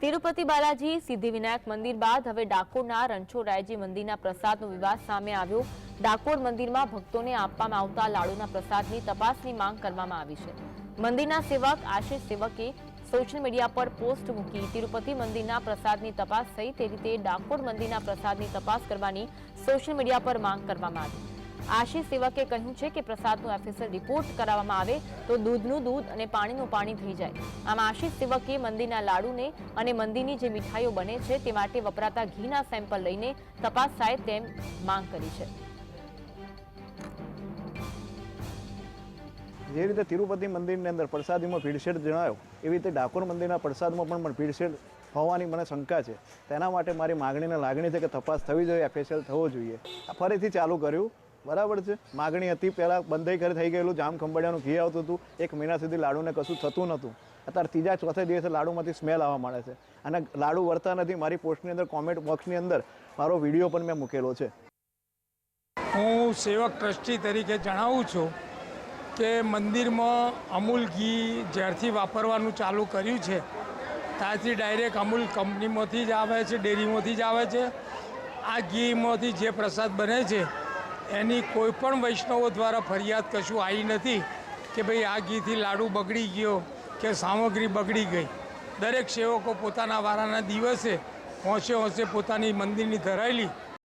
તિરુપતિ બાલાજી સિદ્ધિવિનાયક મંદિર બાદ હવે ડાકોરના રણછોડરાયજી મંદિરના પ્રસાદનો વિવાદ સામે આવ્યો। ડાકોર મંદિરમાં ભક્તોને આપવામાં આવતા લાડુના પ્રસાદની તપાસની માંગ કરવામાં આવી છે। મંદિરના સેવક આશિષ સેવકે સોશિયલ મીડિયા પર પોસ્ટ મૂકી તિરુપતિ મંદિરના પ્રસાદની તપાસ થઈ તે રીતે ડાકોર મંદિરના પ્રસાદની તપાસ કરવાની સોશિયલ મીડિયા પર માંગ કરવામાં આવી। આશિષ સેવકે કહ્યું છે કે પ્રસાદનો એફએસએલ રિપોર્ટ કરાવવામાં આવે તો દૂધનું દૂધ અને પાણીનું પાણી થઈ જાય। આમ આશિષ સેવકે મંદિરના લાડુને અને મંદિરની જે મીઠાઈઓ બને છે તે માટે વપરાતા ઘીના સેમ્પલ લઈને તપાસ થાય તેમ માંગ કરી છે। જે રીતે તિરુપતિ મંદિરની અંદર પ્રસાદીમાં ભીડછેડ જણાયો એવી રીતે ડાકોર મંદિરના પ્રસાદમાં પણ ભીડછેડ હોવાની મને શંકા છે। તેના માટે મારી માગણીને લાગણી છે કે તપાસ થવી જોઈએ, એફએસએલ થવો જોઈએ। આ ફરીથી ચાલુ કર્યું, બરાબર છે। માગણી હતી, પહેલાં બંધાઈ કરી થઈ ગયેલું, જામ ખંભાળિયાનું ઘી આવતું હતું, 1 મહિના સુધી લાડુને કશું થતું નહોતું। અત્યારે ત્રીજા ચોથા દિવસે લાડુમાંથી સ્મેલ આવવા મળે છે અને લાડુ વળતા નથી। મારી પોસ્ટની અંદર કોમેન્ટ બોક્સની અંદર મારો વિડીયો પણ મેં મૂકેલો છે। હું સેવક ટ્રસ્ટી તરીકે જણાવું છું કે મંદિરમાં અમૂલ ઘી જ્યારથી વાપરવાનું ચાલુ કર્યું છે ત્યારથી ડાયરેક્ટ અમૂલ કંપનીમાંથી જ આવે છે, ડેરીમાંથી જ આવે છે। આ ઘીમાંથી જે પ્રસાદ બને છે એની કોઈ પણ વૈષ્ણવો દ્વારા ફરિયાદ કશું આવી નથી કે ભાઈ આ ઘીથી લાડુ બગડી ગયો કે સામગ્રી બગડી ગઈ। દરેક સેવકો પોતાના વારાના દિવસે હોંશે પોતાની મંદિરની ધરાયેલી